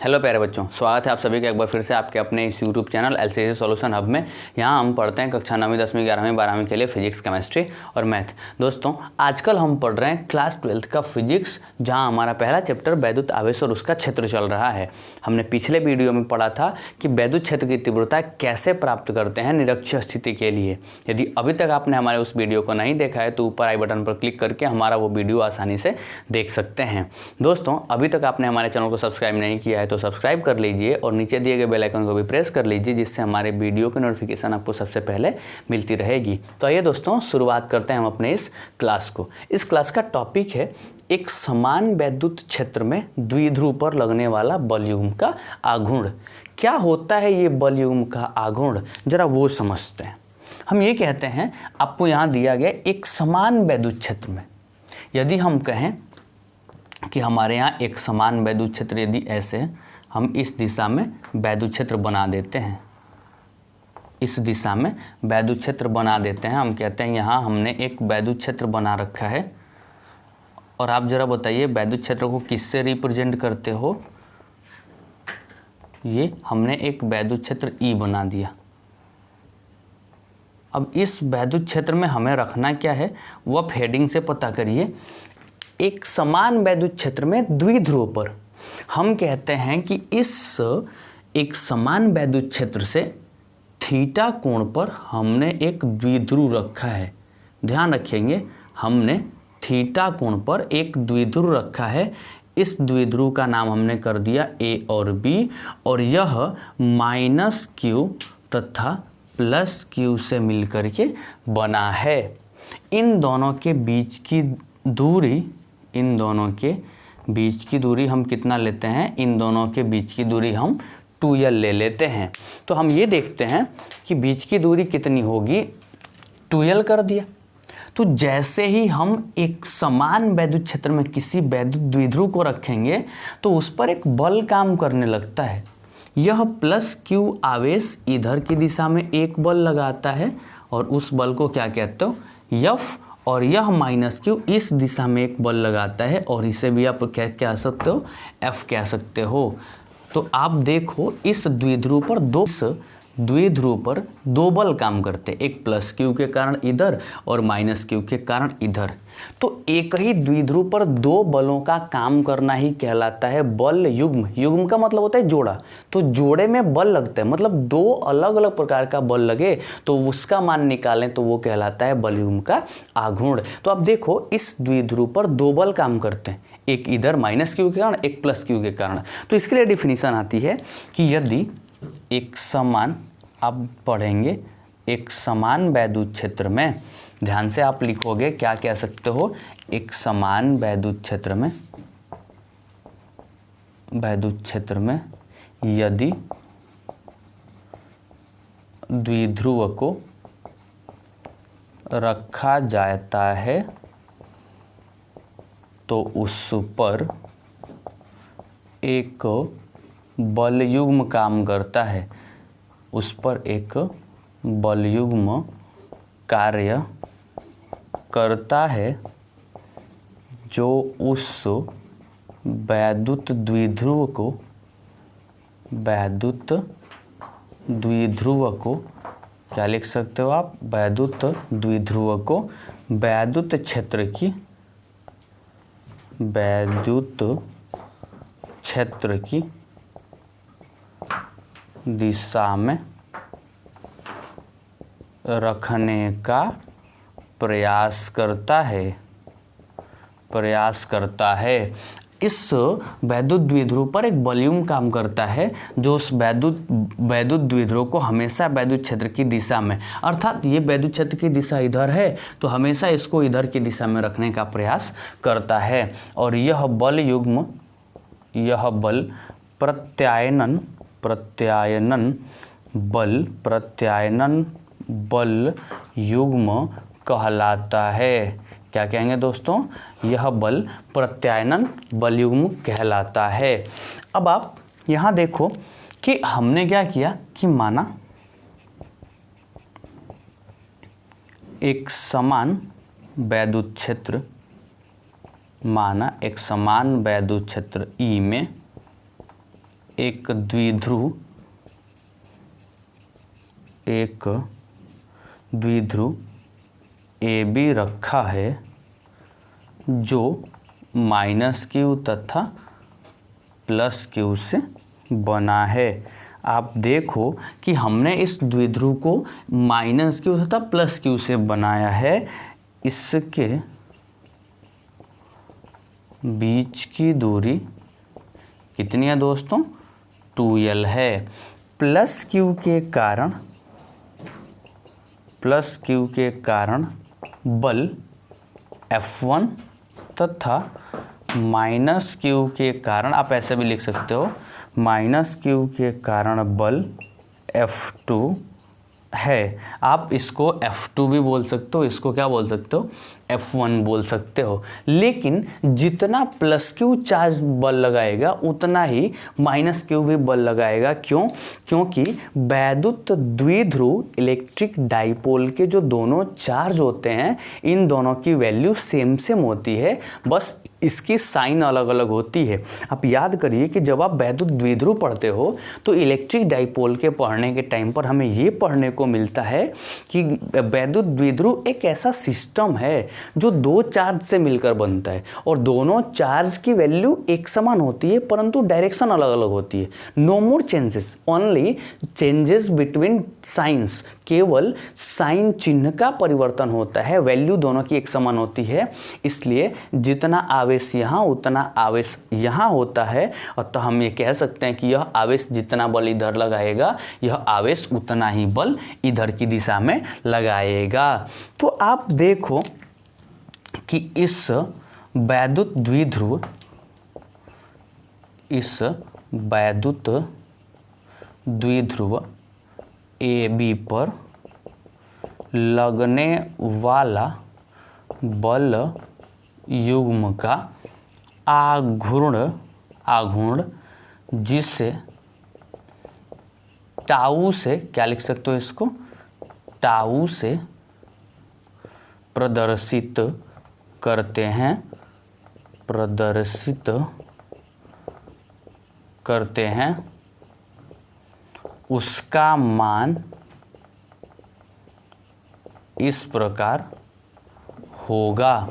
Hello प्यारे बच्चों, स्वागत है आप सभी का एक बार फिर से आपके अपने इस YouTube channel LCC solution hub में। यहाँ हम पढ़ते हैं कक्षा 9वीं 10वीं 11वीं 12वीं के लिए फिजिक्स, केमिस्ट्री और मैथ। दोस्तों, आजकल हम पढ़ रहे हैं क्लास 12th का फिजिक्स, जहाँ हमारा पहला चैप्टर वैद्युत आवेश और उसका क्षेत्र चल रहा है। हमने पिछले वीडियो में पढ़ा था कि वैद्युत क्षेत्र की तीव्रता कैसे प्राप्त करते हैं निरक्षीय स्थिति के लिए। यदि अभी तक आपने हमारे उस वीडियो को नहीं देखा है तो ऊपर आई बटन पर क्लिक करके हमारा वो वीडियो आसानी से देख सकते हैं। दोस्तों, अभी तक आपने हमारे चैनल को सब्सक्राइब नहीं किया है तो सब्सक्राइब कर लीजिए और नीचे दिए गए बेल आइकन को भी प्रेस कर लीजिए, जिससे हमारे वीडियो की नोटिफिकेशन आपको सबसे पहले मिलती रहेगी। तो आइए दोस्तों, शुरुआत करते हैं हम अपने इस क्लास को। इस क्लास का टॉपिक है एक समान वैद्युत क्षेत्र में द्विध्रुव पर लगने वाला बलयुग्म का आघूर्ण। क्या होता है ये बलयुग्म का आघूर्ण, जरा वो समझते हैं। हम ये कहते हैं, आपको यहाँ दिया गया एक समान वैद्युत क्षेत्र में, यदि हम कहें कि हमारे यहाँ एक समान वैद्युत क्षेत्र यदि ऐसे है, हम इस दिशा में वैद्युत क्षेत्र बना देते हैं, इस दिशा में वैद्युत क्षेत्र बना देते हैं। हम कहते हैं यहाँ हमने एक वैद्युत क्षेत्र बना रखा है, और आप जरा बताइए वैद्युत क्षेत्र को किससे रिप्रेजेंट करते हो। ये हमने एक वैद्युत क्षेत्र ई बना दिया। अब इस वैद्युत क्षेत्र में हमें रखना क्या है, वो आप हेडिंग से पता करिए। एक समान वैद्युत क्षेत्र में द्विध्रुव पर हम कहते हैं कि इस एक समान वैद्युत क्षेत्र से थीटा कोण पर हमने एक द्विध्रुव रखा है। ध्यान रखेंगे, हमने थीटा कोण पर एक द्विध्रुव रखा है। इस द्विध्रुव का नाम हमने कर दिया ए और बी, और यह -q तथा +q से मिलकर के बना है। इन दोनों के बीच की दूरी, इन दोनों के बीच की दूरी हम कितना लेते हैं, इन दोनों के बीच की दूरी हम 2l ले लेते हैं। तो हम ये देखते हैं कि बीच की दूरी कितनी होगी, 2l कर दिया। तो जैसे ही हम एक समान वैद्युत क्षेत्र में किसी वैद्युत द्विध्रुव को रखेंगे तो उस पर एक बल काम करने लगता है। यह +q आवेश इधर की दिशा में एक बल लगाता है, और उस बल को क्या कहते हो, F, और यह -q इस दिशा में एक बल लगाता है, और इसे भी आप क्या कह सकते हो, F कह सकते हो। तो आप देखो, इस द्विध्रुव पर दो बल काम करते हैं, एक +q के कारण इधर और -q के कारण इधर। तो एक ही द्विध्रुव पर दो बलों का काम करना ही कहलाता है बल युग्म। युग्म का मतलब होता है जोड़ा। तो जोड़े में बल लगता है, मतलब दो अलग अलग प्रकार का बल लगे तो उसका मान निकालें तो वो कहलाता है बल युग्म का आघूर्ण। तो अब देखो, इस द्विध्रुव पर दो बल काम करते हैं, एक इधर -q के कारण, एक +q के कारण। तो इसके लिए डिफिनीशन आती है कि यदि एक समान, आप पढ़ेंगे एक समान वैद्युत क्षेत्र में, ध्यान से आप लिखोगे, क्या कह सकते हो, एक समान वैद्युत क्षेत्र में, वैद्युत क्षेत्र में यदि द्विध्रुव को रखा जाता है तो उस पर एक बलयुग्म काम करता है, उस पर एक बलयुग्म कार्य करता है जो उस वैद्युत द्विध्रुव को क्या लिख सकते हो आप, वैद्युत द्विध्रुव को वैद्युत क्षेत्र की दिशा में रखने का प्रयास करता है। इस वैद्युत द्विध्रुव पर एक बलयुग्म काम करता है जो उस वैद्युत द्विध्रुव को हमेशा वैद्युत क्षेत्र की दिशा में, अर्थात ये वैद्युत क्षेत्र की दिशा इधर है तो हमेशा इसको इधर की दिशा में रखने का प्रयास करता है। और यह बल प्रत्यायनन बल युग्म कहलाता है। क्या कहेंगे दोस्तों, यह बल प्रत्यायनन बल युग्म कहलाता है। अब आप यहाँ देखो कि हमने क्या किया कि माना एक समान वैद्युत क्षेत्र, माना एक समान वैद्युत क्षेत्र E में एक द्विध्रुव AB रखा है जो -q तथा +q से बना है। आप देखो कि हमने इस द्विध्रुव को -q तथा +q से बनाया है। इसके बीच की दूरी कितनी है दोस्तों? 2l है। +q के कारण बल F1 तथा -q के कारण, आप ऐसे भी लिख सकते हो, -q के कारण बल F2 है। आप इसको F2 भी बोल सकते हो, इसको क्या बोल सकते हो? F1 बोल सकते हो। लेकिन जितना +q चार्ज बल लगाएगा उतना ही -q भी बल लगाएगा। क्यों? क्योंकि वैद्युत द्विध्रुव इलेक्ट्रिक डाइपोल के जो दोनों चार्ज होते हैं, इन दोनों की वैल्यू सेम होती है, बस इसकी साइन अलग अलग होती है। आप याद करिए कि जब आप वैद्युत द्विध्रुव पढ़ते हो तो इलेक्ट्रिक डाइपोल के पढ़ने के टाइम पर हमें ये पढ़ने को मिलता है कि वैद्युत द्विध्रुव एक ऐसा सिस्टम है जो दो चार्ज से मिलकर बनता है और दोनों चार्ज की वैल्यू एक समान होती है परंतु डायरेक्शन अलग अलग होती है। No more changes, only changes between signs. केवल साइन चिन्ह का परिवर्तन होता है, वैल्यू दोनों की एक समान होती है। इसलिए जितना आवेश यहाँ उतना आवेश यहाँ होता है। अतः हम ये कह सकते हैं कि यह आवेश जितना बल इधर लगाएगा, यह आवेश उतना ही बल इधर की दिशा में लगाएगा। तो आप देखो कि इस वैद्युत द्विध्रुव AB पर लगने वाला बल युग्म का आघूर्ण जिसे टाउ से, क्या लिख सकते हो इसको? टाउ से प्रदर्शित करते हैं, उसका मान इस प्रकार होगा।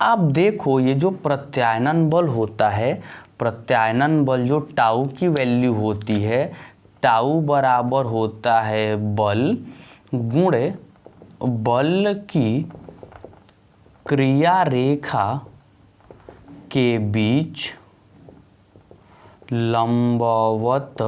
आप देखो ये जो प्रत्यानयन बल होता है, प्रत्यानयन बल जो टाउ की वैल्यू होती है, टाउ बराबर होता है बल गुणे बल की क्रिया रेखा के बीच लंबवत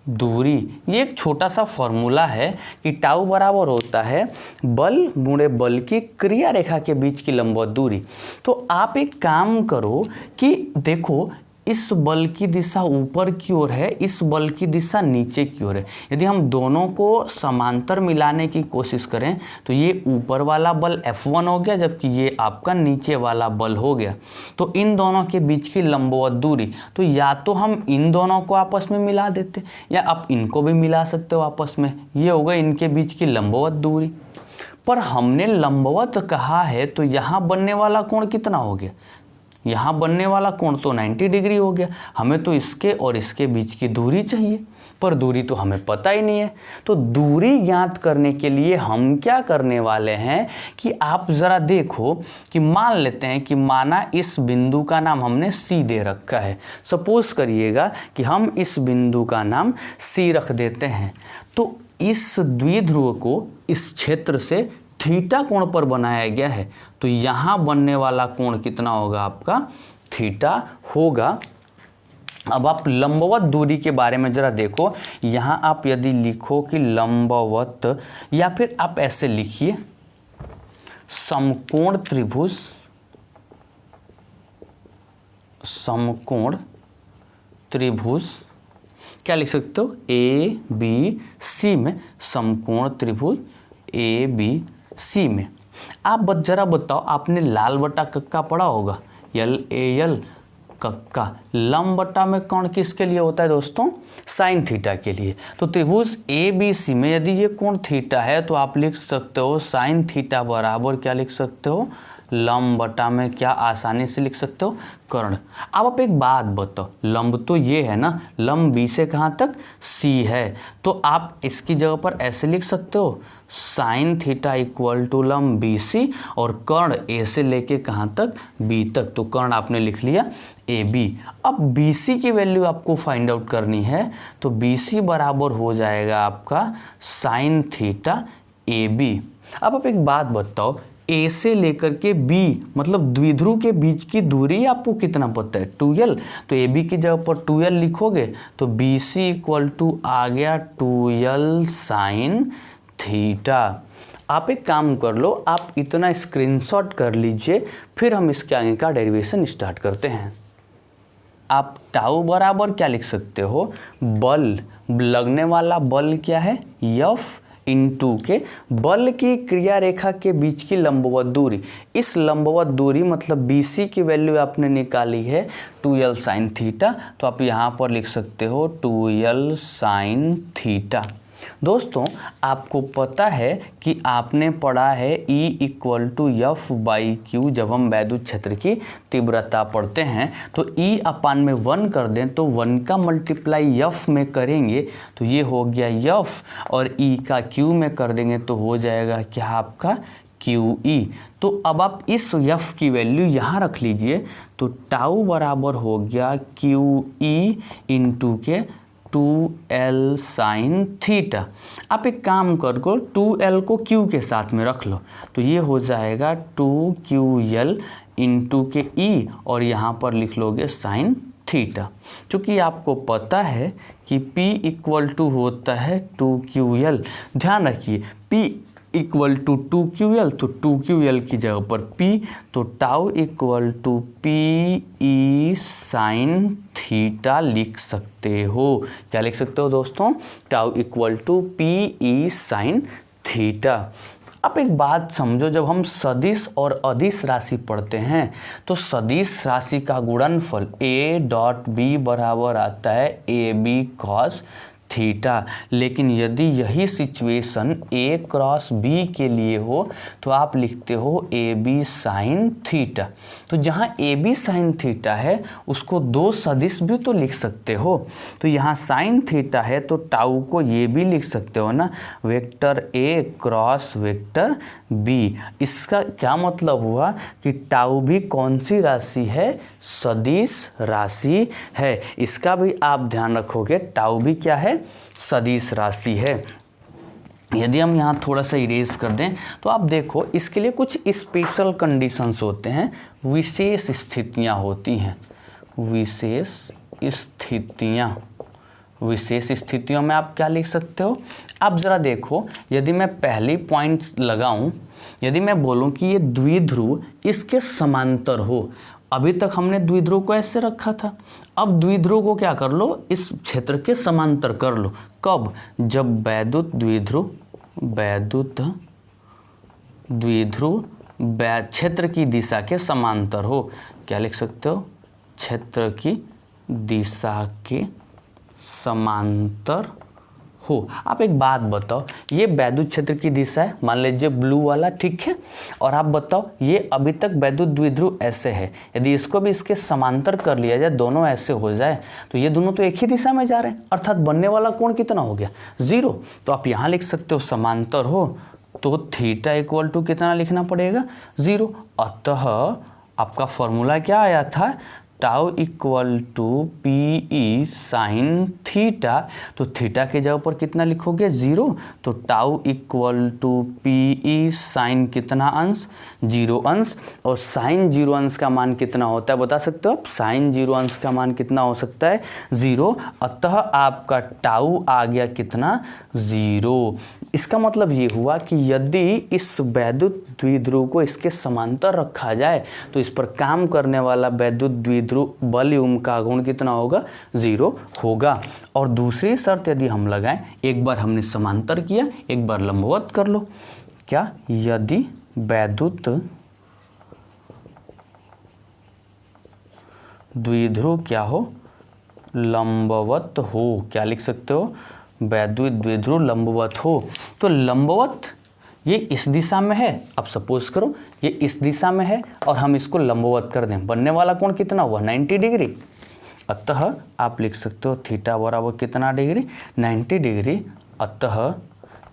दूरी। ये एक छोटा सा फॉर्मूला है कि टाउ बराबर होता है बल गुणे बल की क्रिया रेखा के बीच की लंबवत दूरी। तो आप एक काम करो कि देखो इस बल की दिशा ऊपर की ओर है, इस बल की दिशा नीचे की ओर है। यदि हम दोनों को समांतर मिलाने की कोशिश करें तो ये ऊपर वाला बल F1 हो गया, जबकि ये आपका नीचे वाला बल हो गया। तो इन दोनों के बीच की लंबवत दूरी, तो या तो हम इन दोनों को आपस में मिला देते या आप इनको भी मिला सकते हो आपस में, ये होगा इनके बीच की लंबवत दूरी। पर हमने लंबवत कहा है तो यहाँ बनने वाला कोण कितना हो गया? यहाँ बनने वाला कोण तो 90 डिग्री हो गया। हमें तो इसके और इसके बीच की दूरी चाहिए, पर दूरी तो हमें पता ही नहीं है। तो दूरी ज्ञात करने के लिए हम क्या करने वाले हैं कि आप ज़रा देखो कि मान लेते हैं कि माना इस बिंदु का नाम हमने C दे रखा है। सपोज करिएगा कि हम इस बिंदु का नाम C रख देते हैं। तो इस द्विध्रुव को इस क्षेत्र से थीटा कोण पर बनाया गया है, तो यहाँ बनने वाला कोण कितना होगा? आपका थीटा होगा। अब आप लंबवत दूरी के बारे में ज़रा देखो। यहाँ आप यदि लिखो कि लंबवत, या फिर आप ऐसे लिखिए समकोण त्रिभुज, क्या लिख सकते हो? ABC में समकोण त्रिभुज ABC में। आप जरा बताओ, आपने लाल बटा कक्का पढ़ा होगा, LAL कक्का। लंब बटा में कोण किसके लिए होता है दोस्तों? साइन थीटा के लिए। तो त्रिभुज ABC में यदि ये कोण थीटा है तो आप लिख सकते हो साइन थीटा बराबर क्या लिख सकते हो? लंब बटा में क्या आसानी से लिख सकते हो, कर्ण। अब आप एक बात बताओ, लंब तो ये है ना, लंब बी से कहाँ तक, सी है, तो आप इसकी जगह पर ऐसे लिख सकते हो साइन थीटा इक्वल टू लंब बी सी, और कर्ण ए से लेके कहाँ तक, बी तक, तो कर्ण आपने लिख लिया ए बी। अब बी सी की वैल्यू आपको फाइंड आउट करनी है, तो बी सी बराबर हो जाएगा आपका साइन थीटा ए बी। अब आप एक बात बताओ, ए से लेकर के बी मतलब द्विध्रुव के बीच की दूरी आपको कितना पता है, 2l, तो ए बी की जगह पर 2l लिखोगे तो बी सी इक्वल टू आ गया 2l साइन थीटा। आप एक काम कर लो, आप इतना स्क्रीनशॉट कर लीजिए, फिर हम इसके आगे का डेरिवेशन स्टार्ट करते हैं। आप टाउ बराबर क्या लिख सकते हो, बल, लगने वाला बल क्या है, F इंटू के बल की क्रिया रेखा के बीच की लंबवत दूरी। इस लंबवत दूरी मतलब BC की वैल्यू आपने निकाली है 2l साइन थीटा, तो आप यहाँ पर लिख सकते हो 2l साइन थीटा। दोस्तों आपको पता है कि आपने पढ़ा है E equal to F by Q, जब हम वैद्युत क्षेत्र की तीव्रता पढ़ते हैं तो E अपान में 1 कर दें तो 1 का मल्टीप्लाई F में करेंगे तो ये हो गया F, और E का Q में कर देंगे तो हो जाएगा क्या आपका QE। तो अब आप इस F की वैल्यू यहाँ रख लीजिए, तो टाउ बराबर हो गया QE इंटू के 2l साइन थीटा। आप एक काम कर को 2l को q के साथ में रख लो, तो ये हो जाएगा 2ql इंटू के e, और यहाँ पर लिख लोगे साइन थीटा। चूँकि आपको पता है कि p इक्वल टू होता है 2ql, ध्यान रखिए p इक्वल टू 2ql, तो 2ql की जगह पर p, तो tau equal to PE sine theta लिख सकते हो। क्या लिख सकते हो दोस्तों, tau equal to PE sine theta. अब एक बात समझो, जब हम सदिश और अदिश राशि पढ़ते हैं तो सदिश राशि का गुणनफल A डॉट B बराबर आता है AB कॉस थीटा, लेकिन यदि यही सिचुएशन A क्रॉस B के लिए हो तो आप लिखते हो AB साइन थीटा। तो जहाँ AB साइन थीटा है उसको दो सदिश भी तो लिख सकते हो, तो यहाँ साइन थीटा है तो टाउ को ये भी लिख सकते हो ना, vector A cross vector B। इसका क्या मतलब हुआ कि टाउ भी कौन सी राशि है, सदिश राशि है। इसका भी आप ध्यान रखोगे, टाउ भी क्या है, सदिश राशि है। यदि हम यहाँ थोड़ा सा इरेज कर दें तो आप देखो इसके लिए कुछ स्पेशल कंडीशंस होते हैं, विशेष स्थितियाँ होती हैं, विशेष स्थितियों में आप क्या लिख सकते हो। आप ज़रा देखो, यदि मैं पहली पॉइंट्स लगाऊं, यदि मैं बोलूं कि ये द्विध्रुव इसके समांतर हो, अभी तक हमने द्विध्रुव को ऐसे रखा था, अब द्विध्रुव को क्या कर लो, इस क्षेत्र के समांतर कर लो। कब, जब वैद्युत द्विध्रुव क्षेत्र की दिशा के समांतर हो। क्या लिख सकते हो, क्षेत्र की दिशा के समांतर हो। आप एक बात बताओ, ये वैद्युत क्षेत्र की दिशा है, मान लीजिए ब्लू वाला, ठीक है, और आप बताओ ये अभी तक वैद्युत द्विध्रुव ऐसे है, यदि इसको भी इसके समांतर कर लिया जाए, दोनों ऐसे हो जाए, तो ये दोनों तो एक ही दिशा में जा रहे हैं, अर्थात बनने वाला कोण कितना हो गया, 0। तो आप यहाँ लिख सकते हो समांतर हो तो थीटा इक्वल टू कितना लिखना पड़ेगा, 0। अतः आपका फॉर्मूला क्या आया था, tau equal to PE sine theta, तो थीटा के जगह पर कितना लिखोगे, 0, तो tau equal to PE sine कितना अंश, 0 अंश, और साइन 0 अंश का मान कितना होता है बता सकते हो आप, साइन 0 अंश का मान कितना हो सकता है, 0। अतः आपका टाउ आ गया कितना, 0। इसका मतलब ये हुआ कि यदि इस वैद्युत द्विध्रुव को इसके समांतर रखा जाए तो इस पर काम करने वाला वैद्युत द्विध्रुव बल का गुण कितना होगा, 0 होगा। और दूसरी शर्त यदि हम लगाएं, एक बार हमने समांतर किया, एक बार लंबवत कर लो। क्या, यदि वैद्युत द्विध्रुव क्या हो, लंबवत हो। क्या लिख सकते हो, वैद्युत द्विध्रुव लंबवत हो। तो लंबवत ये इस दिशा में है, अब सपोज करो ये इस दिशा में है और हम इसको लंबवत कर दें, बनने वाला कोण कितना हुआ 90 डिग्री। अतः आप लिख सकते हो थीटा बराबर कितना डिग्री 90 डिग्री। अतः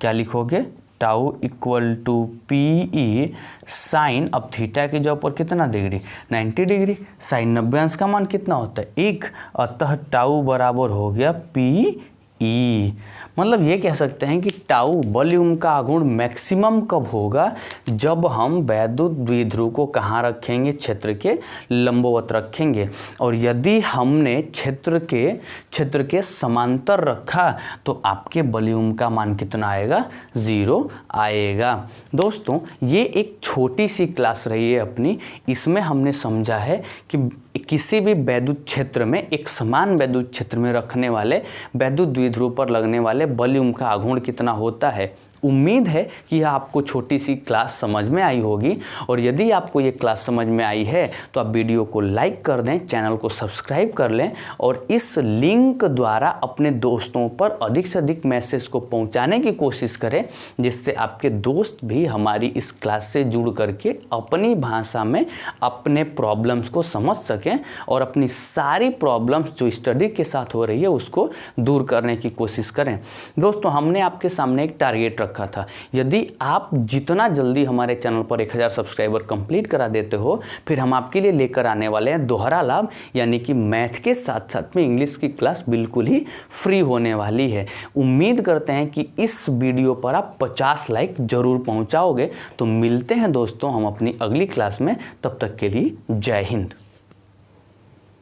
क्या लिखोगे tau equal to P E sine, अब थीटा की जगह पर कितना डिग्री 90 डिग्री, साइन 90 अंश का मान कितना होता है 1। अतः टाउ बराबर हो गया पी ई। मतलब ये कह सकते हैं कि टाउ वॉल्यूम का आघूर्ण मैक्सिमम कब होगा, जब हम वैद्युत द्विध्रुव को कहाँ रखेंगे, क्षेत्र के लंबवत रखेंगे। और यदि हमने क्षेत्र के समांतर रखा तो आपके वॉल्यूम का मान कितना आएगा 0 आएगा। दोस्तों ये एक छोटी सी क्लास रही है अपनी, इसमें हमने समझा है कि किसी भी वैद्युत क्षेत्र में, एक समान वैद्युत क्षेत्र में रखने वाले वैद्युत द्विध्रुव पर लगने वाले वॉल्यूम का आघूर्ण कितना होता है। उम्मीद है कि यह आपको छोटी सी क्लास समझ में आई होगी, और यदि आपको ये क्लास समझ में आई है तो आप वीडियो को लाइक कर दें, चैनल को सब्सक्राइब कर लें और इस लिंक द्वारा अपने दोस्तों पर अधिक से अधिक मैसेज को पहुंचाने की कोशिश करें, जिससे आपके दोस्त भी हमारी इस क्लास से जुड़ करके अपनी भाषा में अपने प्रॉब्लम्स को समझ सकें और अपनी सारी प्रॉब्लम्स जो स्टडी के साथ हो रही है उसको दूर करने की कोशिश करें। दोस्तों हमने आपके सामने एक टारगेट रखा था, यदि आप जितना जल्दी हमारे चैनल पर 1000 सब्सक्राइबर कंप्लीट करा देते हो, फिर हम आपके लिए लेकर आने वाले हैं दोहरा लाभ, यानी कि मैथ के साथ साथ में इंग्लिश की क्लास बिल्कुल ही फ्री होने वाली है। उम्मीद करते हैं कि इस वीडियो पर आप 50 लाइक जरूर पहुंचाओगे। तो मिलते हैं दोस्तों हम अपनी अगली क्लास में, तब तक के लिए जय हिंद।